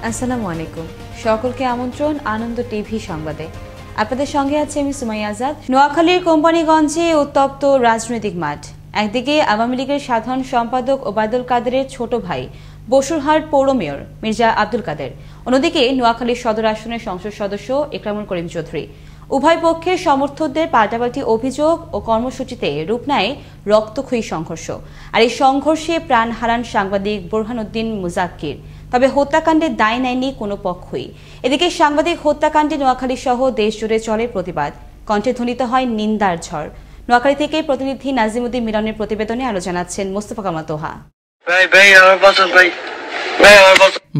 আসসালামু আলাইকুম। সকলকে আমন্ত্রণ আনন্দ টিভি সংবাদে। আপনাদের সঙ্গে আছে আমি সুমাইয়া আজাদ। নোয়াখালীর কোম্পানিগঞ্জে উত্তপ্ত রাজনৈতিক মাঠ। একদিকে আওয়ামী লীগের সাধারণ সম্পাদক ওবায়দুল কাদেরের ছোট ভাই বসুরহাট পৌর মেয়র মির্জা আব্দুল কাদের, অন্যদিকে নোয়াখালীর সদর আসনের সংসদ সদস্য ইকরামুল করিম চৌধুরী। উভয় পক্ষের সমর্থকদের পাল্টাপাল্টি অভিযোগ ও কর্মসূচিতে রূপ নেয় রক্তক্ষয়ী সংঘর্ষ। আর এই সংঘর্ষে প্রাণ হারান সাংবাদিক বোরহানউদ্দিন মুজাক্কির। তবে হত্যাকাণ্ডের দায় নেয়নি কোনো পক্ষই। এদিকে সাংবাদিক হত্যাকাণ্ডে নোয়াখালী সহ দেশ জুড়ে চলে প্রতিবাদ, কণ্ঠে ধ্বনিত হয় নিন্দার ঝড়। নোয়াখালী থেকে প্রতিনিধি নাজিমুদ্দিন মিলনের প্রতিবেদনে আলো জানাচ্ছেন মোস্তফা কামাল তোহা।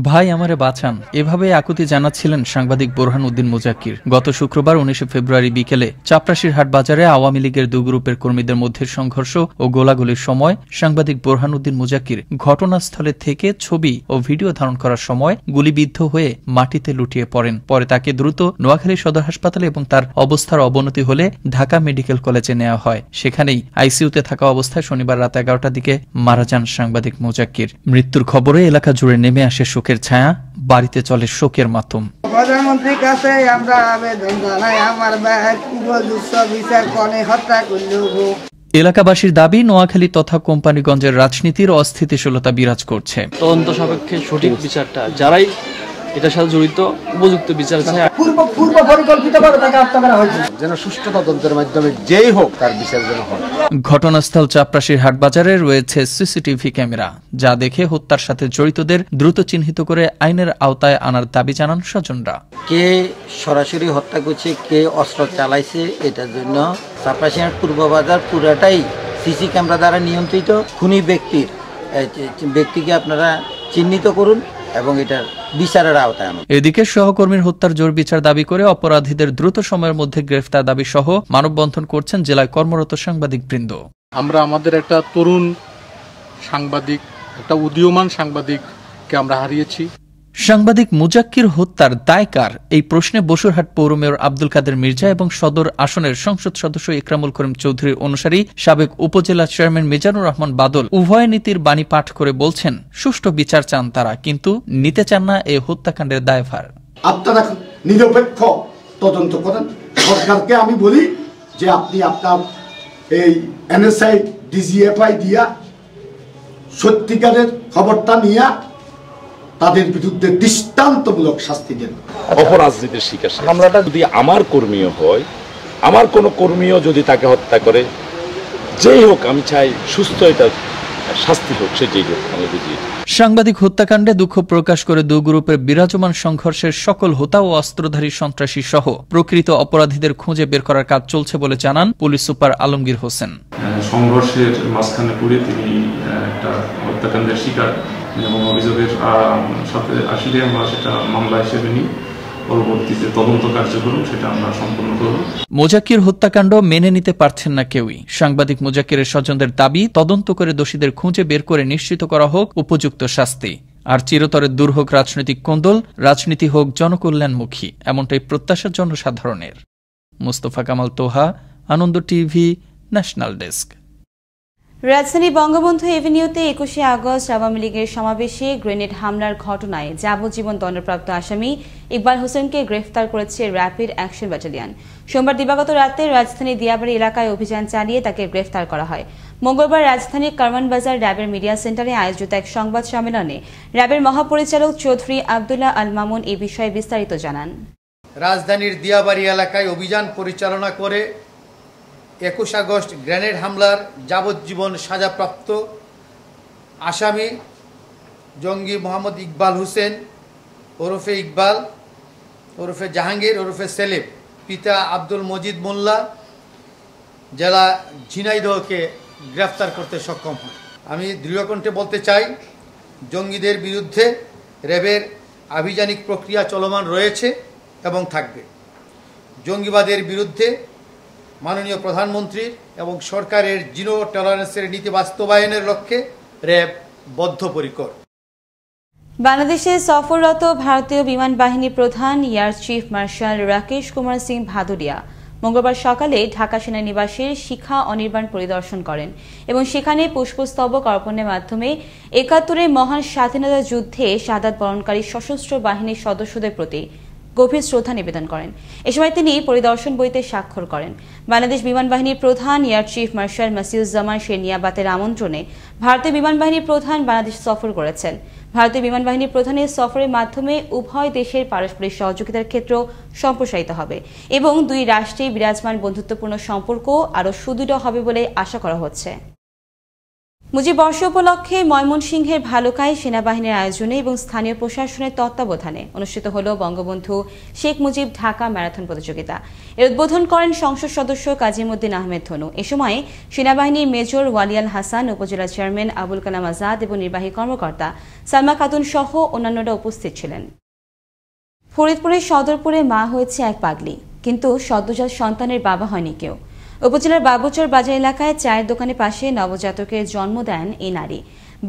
ভাই আমারে বাঁচান, এভাবে আকুতি জানাচ্ছিলেন সাংবাদিক বোরহানউদ্দিন মুজাক্কির। গত শুক্রবার 19 ফেব্রুয়ারি বিকেলে চাপরাশির হাট বাজারে আওয়ামী লীগের দুই গ্রুপের কর্মীদের মধ্যে সংঘর্ষ ও গোলাগুলির সময় সাংবাদিক বোরহানউদ্দিন মুজাক্কির ঘটনাস্থলে থেকে ছবি ও ভিডিও ধারণ করার সময় গুলিবিদ্ধ হয়ে মাটিতে লুটিয়ে পড়েন। পরে তাকে দ্রুত নোয়াখালী সদর হাসপাতালে এবং তার অবস্থার অবনতি হলে ঢাকা মেডিকেল কলেজে নেওয়া হয়। সেখানেই আইসিইউতে থাকা অবস্থায় শনিবার রাত 11টার দিকে মারা যান সাংবাদিক মুজাক্কির। মৃত্যুর খবরে এলাকা জুড়ে নেমে আসে শোকের ছায়া, বাড়িতে চলে শোকের মাতম। প্রধানমন্ত্রীর কাছে আমরা আবেদন জানাই, আমার ভাই উপযুক্ত বিচার করে হত্যা করল। এলাকাবাসীর দাবি, নোয়াখালী তথা কোম্পানিগঞ্জের রাজনীতির অস্থিতিশীলতা বিরাজ করছে। তদন্ত সাপেক্ষে সঠিক বিচারটা যারাই এটার সাথে জড়িত উপযুক্ত বিচার চায়। পূর্ব পরিকল্পিতভাবে তাকে হত্যা করা হয়েছে, যেন সুষ্ঠু তদন্তের মাধ্যমে যেই হোক তার বিচার যেন হয়। ঘটনাস্থল চাপরাশির হাটবাজারে রয়েছে সিসিটিভি ক্যামেরা, যা দেখে হত্যার সাথে জড়িতদের দ্রুত চিহ্নিত করে আইনের আওতায় আনার দাবি জানান স্বজনরা। কে সরাসরি হত্যা করছে, কে অস্ত্র চালাইছে, এটার জন্য চাপরাশি হাট পূর্ব বাজার পুরাটাই সিসি ক্যামেরা দ্বারা নিয়ন্ত্রিত। খুনি ব্যক্তিকে আপনারা চিহ্নিত করুন এবং এটার বিচারের আওতায় আনুন। এদিকে সহকর্মীর হত্যার জোর বিচার দাবি করে অপরাধীদের দ্রুত সময়ের মধ্যে গ্রেফতার দাবি সহ মানববন্ধন করছেন জেলায় কর্মরত সাংবাদিক বৃন্দ। আমরা আমাদের একটা তরুণ সাংবাদিক, একটা উদীয়মান সাংবাদিককে আমরা হারিয়েছি। সাংবাদিক মুজাক্কির হত্যার দায় কার, এই প্রশ্নে বসুরহাট পৌর মেয়র আব্দুল কাদের মির্জা এবং সদর আসনের সংসদ সদস্য ইকরামুল করিম চৌধুরীর অনুসারী সাবেক উপজেলা চেয়ারম্যান মিজানুর রহমান বাদল উভয় নীতির বাণী পাঠ করে বলছেন, সুষ্ঠু বিচার চান তারা, কিন্তু নিতে চান না এই হত্যাকাণ্ডের দায়ভার। আপনারা নিরপেক্ষ তদন্ত করেন। সরকারকে আমি বলি যে আপনি আপনার এই এনএসআই ডিজিএফআই দিয়া সত্যিকারের খবরটা নিয়ে তাদের বিরুদ্ধে দৃষ্টান্তমূলক শাস্তি দেন। অপরাজনীতির শিকার হামলাটা যদি আমার কর্মীও হয়, আমার কোনো কর্মীও যদি তাকে হত্যা করে, যেই হোক আমি চাই সুস্থ এটা শাস্তি হোক, সে যেই হোক আমি বুঝি। সাংবাদিক হত্যাকাণ্ডে দুঃখ প্রকাশ করে দুই গ্রুপের বিরাজমান সংঘর্ষের সকল হোতা ও অস্ত্রধারী সন্ত্রাসী সহ প্রকৃত অপরাধীদের খুঁজে বের করার কাজ চলছে বলে জানান পুলিশ সুপার আলমগীর হোসেন। সংঘর্ষের মাঝখানে পড়ে তিনি একটা হত্যাকাণ্ডের শিকার এবং অভিযোগের সাথে আসলে আমরা সেটা মামলা হিসেবে নিই, পরবর্তীতে তদন্ত কার্যক্রম সেটা আমরা সম্পন্ন করব। মুজাক্কির হত্যাকাণ্ড মেনে নিতে পারছেন না কেউই। সাংবাদিক মুজাক্কিরের স্বজনদের দাবি, তদন্ত করে দোষীদের খুঁজে বের করে নিশ্চিত করা হোক উপযুক্ত শাস্তি। আর চিরতরে দূর হোক রাজনৈতিক কোন্দল, রাজনীতি হোক জনকল্যাণমুখী, এমনটাই প্রত্যাশা জনসাধারণের। মোস্তফা কামাল তোহা, আনন্দ টিভি, ন্যাশনাল ডেস্ক। রাজধানী বঙ্গবন্ধু এভিনিউতে 21শে আগস্ট আওয়ামী লীগের সমাবেশে গ্রেনেড হামলার ঘটনায় যাবজ্জীবন দণ্ডপ্রাপ্ত আসামি ইকবাল হোসেনকে গ্রেফতার করেছে র্যাপিড অ্যাকশন ব্যাটালিয়ন। সোমবার দিবাগত রাতে রাজধানীর দিয়াবাড়ি এলাকায় অভিযান চালিয়ে তাকে গ্রেফতার করা হয়। মঙ্গলবার রাজধানীর কারওয়ানবাজার র্যাবের মিডিয়া সেন্টারে আয়োজিত এক সংবাদ সম্মেলনে র্যাবের মহাপরিচালক চৌধুরী আব্দুল্লাহ আল মামুন এই বিষয়ে বিস্তারিত জানান। রাজধানীর দিয়াবাড়ি এলাকায় অভিযান পরিচালনা করে 21 আগস্ট গ্রেনেড হামলার যাবজ্জীবন সাজাপ্রাপ্ত আসামি জঙ্গি মোহাম্মদ ইকবাল হোসেন ওরফে ইকবাল ওরফে জাহাঙ্গীর ওরফে সেলিম, পিতা আব্দুল মজিদ মোল্লা, জেলা ঝিনাইদহকে গ্রেফতার করতে সক্ষম হয়। আমি দৃঢ়কণ্ঠে বলতে চাই, জঙ্গিদের বিরুদ্ধে র্যাবের আভিযানিক প্রক্রিয়া চলমান রয়েছে এবং থাকবে। জঙ্গিবাদের বিরুদ্ধে মাননীয় প্রধানমন্ত্রীর এবং সরকারের জিরো টলারেন্সের নীতি বাস্তবায়নের লক্ষ্যে র্যাব বদ্ধপরিকর। বাংলাদেশে সফররত ভারতীয় বিমান বাহিনী প্রধান air chief marshal Rakesh Kumar Singh Bhadauria মঙ্গলবার সকালে ঢাকা সেনানিবাসের শিখা অনির্বাণ পরিদর্শন করেন এবং সেখানে পুষ্পস্তবক অর্পণের মাধ্যমে ৭১-এর মহান স্বাধীনতা যুদ্ধে শাহাদাত বরণকারী সশস্ত্র বাহিনীর সদস্যদের প্রতি গভীর শ্রদ্ধা নিবেদন করেন। এ সময় তিনি পরিদর্শন বইতে স্বাক্ষর করেন। বাংলাদেশ বিমান বাহিনীর প্রধান এয়ার চিফ মার্শাল মাসিউজ্জামান শেরনিয়াবাতের আমন্ত্রণে ভারতীয় বিমান বাহিনীর প্রধান বাংলাদেশ সফর করেছেন। ভারতীয় বিমান বাহিনীর প্রধানের সফরের মাধ্যমে উভয় দেশের পারস্পরিক সহযোগিতার ক্ষেত্র সম্প্রসারিত হবে এবং দুই রাষ্ট্রের বিরাজমান বন্ধুত্বপূর্ণ সম্পর্ক আরও সুদৃঢ় হবে বলে আশা করা হচ্ছে। মুজিব বর্ষ উপলক্ষে ময়মনসিংহের ভালুকায় সেনাবাহিনীর আয়োজনে এবং স্থানীয় প্রশাসনের তত্ত্বাবধানে অনুষ্ঠিত হল বঙ্গবন্ধু শেখ মুজিব ঢাকা ম্যারাথন প্রতিযোগিতা। এর উদ্বোধন করেন সংসদ সদস্য কাজীমুদ্দিন আহমেদ ধনু। এ সময় সেনাবাহিনীর মেজর ওয়ালিয়াল হাসান, উপজেলা চেয়ারম্যান আবুল কালাম আজাদ এবং নির্বাহী কর্মকর্তা সালমা খাতুন সহ অন্যান্যরা উপস্থিত ছিলেন। ফরিদপুরের সদরপুরে মা হয়েছে এক পাগলি, কিন্তু সদ্যজাত সন্তানের বাবা হয়নি কেউ। উপজেলার বাবুচর বাজার এলাকায় চায়ের দোকানের পাশে নবজাতকের জন্ম দেন এই নারী।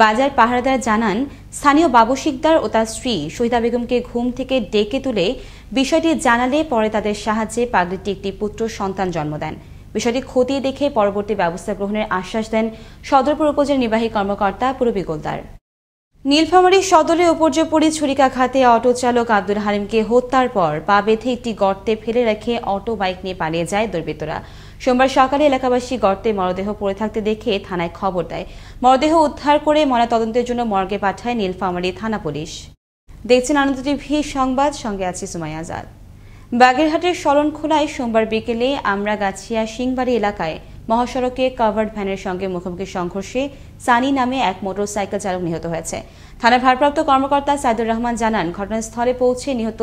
বাজার পাহারাদার জানান, স্থানীয় বাবু শিকদার ও তার স্ত্রী শহীদা বেগমকে ঘুম থেকে ডেকে তুলে বিষয়টি জানালে পরে তাদের সাহায্যে পাগলিটি একটি পুত্র সন্তান জন্ম দেন। বিষয়টি খতিয়ে দেখে পরবর্তী ব্যবস্থা গ্রহণের আশ্বাস দেন সদরপুর উপজেলা নির্বাহী কর্মকর্তা পুরবী গোলদার। নীলফামারী সদরে উপর্যুপরি ছুরিকাঘাতে অটো চালক আব্দুল হালিমকে হত্যার পর পা বেঁধে একটি গর্তে ফেলে রেখে অটো বাইক নিয়ে পালিয়ে যায় দুর্বৃত্তরা। সোমবার সকালে এলাকাবাসী গর্তে মরদেহ পড়ে থাকতে দেখে থানায় খবর দেয়। মরদেহ উদ্ধার করে ময়নাতদন্তের জন্য মর্গে পাঠায় নীলফামারী থানা পুলিশ। দেখছেন আনন্দ টিভি সংবাদ, সঙ্গে আছি সুমাইয়া আজাদ। বাগেরহাটের শরণখোলায় সোমবার বিকেলে আমরাগাছিয়া সিংবাড়ি এলাকায় মহাসড়কে কাভার্ড ভ্যানের সঙ্গে মুখোমুখি সংঘর্ষে সানি নামে এক মোটরসাইকেল চালক নিহত হয়েছে। থানার ভারপ্রাপ্ত কর্মকর্তা সাইদুর রহমান জানান, ঘটনাস্থলে পৌঁছে নিহত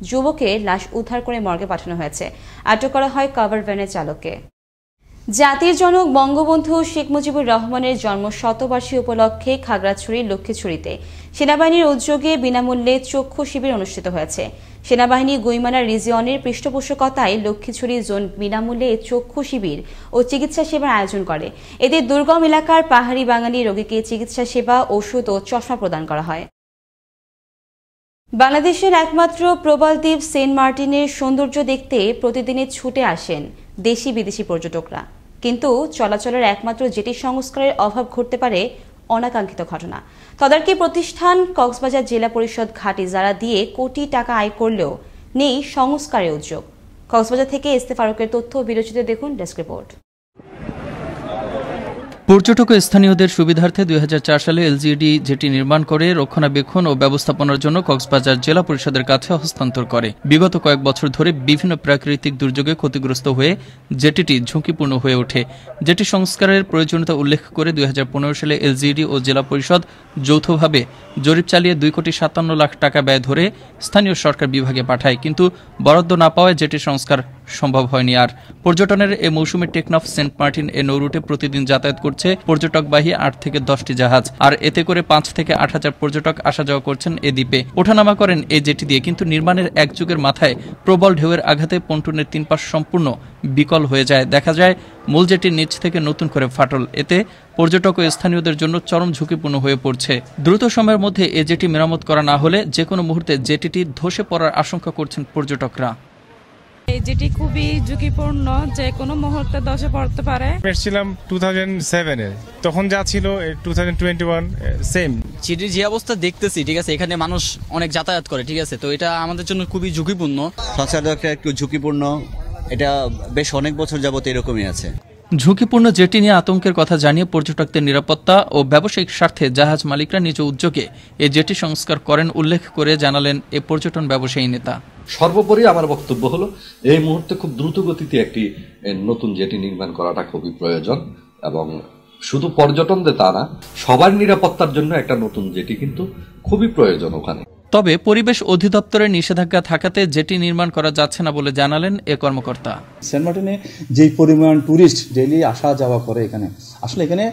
যুবকের লাশ উদ্ধার করে মর্গে পাঠানো হয়েছে। আটক করা হয় কাভার্ড ভ্যানের চালককে। জাতির জনক বঙ্গবন্ধু শেখ মুজিবুর রহমানের জন্ম শতবার্ষিকী উপলক্ষে খাগড়াছড়ির লক্ষ্মীছড়িতে সেনাবাহিনীর উদ্যোগে বিনামূল্যে চক্ষু শিবির অনুষ্ঠিত হয়েছে। সেনাবাহিনী গুইমানা রিজিয়নের পৃষ্ঠপোষকতায় লক্ষ্মীছড়ি জোন বিনামূল্যে চক্ষু শিবির ও চিকিৎসা সেবার আয়োজন করে। এতে দুর্গম এলাকার পাহাড়ি বাঙালি রোগীকে চিকিৎসা সেবা, ওষুধ ও চশমা প্রদান করা হয়। বাংলাদেশের একমাত্র প্রবাল দ্বীপ সেন্ট মার্টিনের সৌন্দর্য দেখতে প্রতিদিনে ছুটে আসেন দেশি বিদেশি পর্যটকরা, কিন্তু চলাচলের একমাত্র জেটি সংস্কারের অভাব ঘটতে পারে অনাকাঙ্ক্ষিত ঘটনা। তদারকি প্রতিষ্ঠান কক্সবাজার জেলা পরিষদ ঘাট ইজারা দিয়ে কোটি টাকা আয় করলেও নেই সংস্কারের উদ্যোগ। কক্সবাজার থেকে এস ফারুকের তথ্য বিরোচিত দেখুন ডেস্ক রিপোর্ট। পর্যটক ও স্থানীয়দের সুবিধার্থে ২০০৪ সালে এলজিডি জেটি নির্মাণ করে রক্ষণাবেক্ষণ ও ব্যবস্থাপনার জন্য কক্সবাজার জেলা পরিষদের কাছে হস্তান্তর করে। বিগত কয়েক বছর ধরে বিভিন্ন প্রাকৃতিক দুর্যোগে ক্ষতিগ্রস্ত হয়ে জেটিটি ঝুঁকিপূর্ণ হয়ে ওঠে। জেটি সংস্কারের প্রয়োজনীয়তা উল্লেখ করে ২০১৫ সালে এলজিডি ও জেলা পরিষদ যৌথভাবে জরিপ চালিয়ে ২,৫৭,০০,০০০ টাকা ব্যয় ধরে স্থানীয় সরকার বিভাগে পাঠায়, কিন্তু বরাদ্দ না পাওয়ায় জেটি সংস্কার সম্ভব হয়নি। আর পর্যটনের এ মৌসুমে টেকনাফ সেন্ট মার্টিন এ নৌরুটে প্রতিদিন যাতায়াত করছে পর্যটকবাহী ৮ থেকে ১০টি জাহাজ, আর এতে করে ৫ থেকে ৮,০০০ পর্যটক আসা যাওয়া করছেন এ দ্বীপে। ওঠানামা করেন এই জেটি দিয়ে, কিন্তু নির্মাণের এক যুগের মাথায় প্রবল ঢেউয়ের আঘাতে পন্টুনের ৩ পাশ সম্পূর্ণ বিকল হয়ে যায়। দেখা যায় মূল জেটির নিচ থেকে নতুন করে ফাটল। এতে পর্যটক ও স্থানীয়দের জন্য চরম ঝুঁকিপূর্ণ হয়ে পড়ছে। দ্রুত সময়ের মধ্যে এ জেটি মেরামত করা না হলে যে কোনো মুহূর্তে জেটিটি ধসে পড়ার আশঙ্কা করছেন পর্যটকরা। এই যেটি খুবই ঝুঁকিপূর্ণ, যে কোনো মুহূর্তে ধসে পড়তে পারে। এসেছিলাম 2007-এ, তখন যা ছিল 2021 সেম। সিটির যে অবস্থা দেখতেছি, ঠিক আছে, এখানে মানুষ অনেক যাতায়াত করে, ঠিক আছে, তো এটা আমাদের জন্য খুবই ঝুঁকিপূর্ণ। সংস্কারটা একটু ঝুঁকিপূর্ণ, এটা বেশ অনেক বছর যাবত এরকমই আছে। ঝুঁকিপূর্ণ জেটি নিয়ে আতঙ্কের কথা জানিয়ে পর্যটকদের নিরাপত্তা ও ব্যবসায়িক স্বার্থে জাহাজ মালিকরা নিজ উদ্যোগে এ জেটি সংস্কার করেন উল্লেখ করে জানালেন এ পর্যটন ব্যবসায়ী নেতা। সর্বোপরি আমার বক্তব্য হলো, এই মুহূর্তে খুব দ্রুত গতিতে একটি নতুন জেটি নির্মাণ করাটা খুবই প্রয়োজন, এবং শুধু পর্যটনদের তা না, সবার নিরাপত্তার জন্য একটা নতুন জেটি কিন্তু খুবই প্রয়োজন ওখানে। তবে পরিবেশ অধিদপ্তরের নিষেধাজ্ঞা থাকাতে জেটি নির্মাণ করা যাচ্ছে না বলে জানালেন এ কর্মকর্তা। সেন্ট মার্টিনে যেই পরিমাণ টুরিস্ট ডেইলি আসা যাওয়া করে, এখানে আসলে এখানে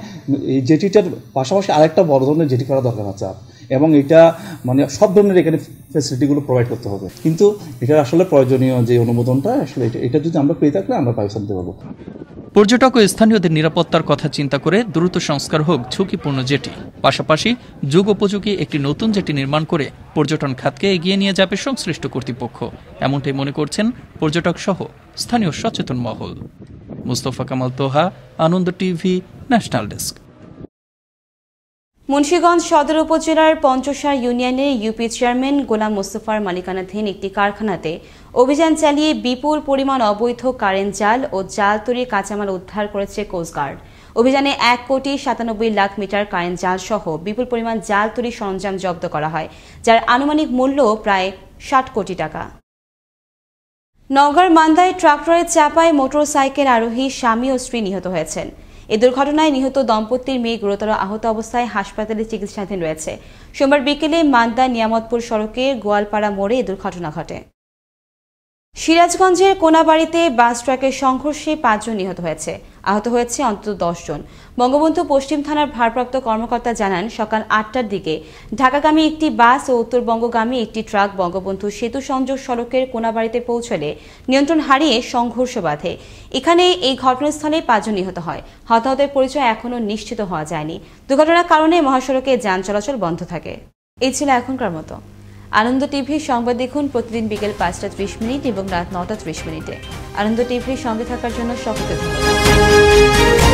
এই জেটিটার পাশাপাশি আরেকটা বড় ধরনের জেটি করা দরকার আছে, এবং এটা মানে সব ধরনের এখানে ফ্যাসিলিটিগুলো প্রোভাইড করতে হবে। কিন্তু এটার আসলে প্রয়োজনীয় যে অনুমোদনটা আসলে এটা যদি আমরা পেয়ে থাকলে আমরা পাইপ আনতে পারবো। পর্যটক ও স্থানীয়দের নিরাপত্তার কথা চিন্তা করে দ্রুত সংস্কার হোক ঝুঁকিপূর্ণ জেটি, পাশাপাশি যুগোপযোগী একটি নতুন জেটি নির্মাণ করে পর্যটন খাতকে এগিয়ে নিয়ে যাবে সংশ্লিষ্ট কর্তৃপক্ষ, এমনটাই মনে করছেন পর্যটক সহ স্থানীয় সচেতন মহল। মুস্তফা কামাল তোহা, আনন্দ টিভি, ন্যাশনাল ডেস্ক। মুন্সিগঞ্জ সদর উপজেলার পঞ্চসার ইউনিয়নের ইউপি চেয়ারম্যান গোলাম মোস্তফার মালিকানাধীন একটি কারখানাতে অভিযান চালিয়ে বিপুল পরিমাণ অবৈধ কারেন্ট জাল ও জাল তৈরির কাঁচামাল উদ্ধার করেছে কোস্টগার্ড। অভিযানে 1,97,00,000 মিটার কারেন্ট জাল সহ বিপুল পরিমাণ জাল তৈরির সরঞ্জাম জব্দ করা হয়, যার আনুমানিক মূল্য প্রায় 60 কোটি টাকা। নওগাঁর মান্দায় ট্রাক্টরের চাপায় মোটরসাইকেল আরোহী স্বামী ও স্ত্রী নিহত হয়েছেন। এই দুর্ঘটনায় নিহত দম্পতির মেয়ে গুরুতর আহত অবস্থায় হাসপাতালে চিকিৎসাধীন রয়েছে। সোমবার বিকেলে মান্দা নিয়ামতপুর সড়কের গোয়ালপাড়া মোড়ে এই দুর্ঘটনা ঘটে। সিরাজগঞ্জের কোনাবাড়িতে বাস ট্রাকের সংঘর্ষে 5 জন নিহত হয়েছে, আহত হয়েছে অন্তত 10 জন। বঙ্গবন্ধু পশ্চিম থানার ভারপ্রাপ্ত কর্মকর্তা জানান, সকাল 8টার দিকে ঢাকাগামী একটি বাস ও উত্তরবঙ্গগামী একটি ট্রাক বঙ্গবন্ধু সেতু সংযোগ সড়কের কোনাবাড়িতে পৌঁছলে নিয়ন্ত্রণ হারিয়ে সংঘর্ষ বাধে। এখানে এই ঘটনাস্থলে 5 জন নিহত হয়। হতাহতের পরিচয় এখনও নিশ্চিত হওয়া যায়নি। দুর্ঘটনার কারণে মহাসড়কে যান চলাচল বন্ধ থাকে। এই ছিল এখনকার মতো। আনন্দ টিভির সংবাদ দেখুন প্রতিদিন বিকেল 5:30 এবং রাত 9:30। আনন্দ টিভির সঙ্গে থাকার জন্য সকলকে ধন্যবাদ।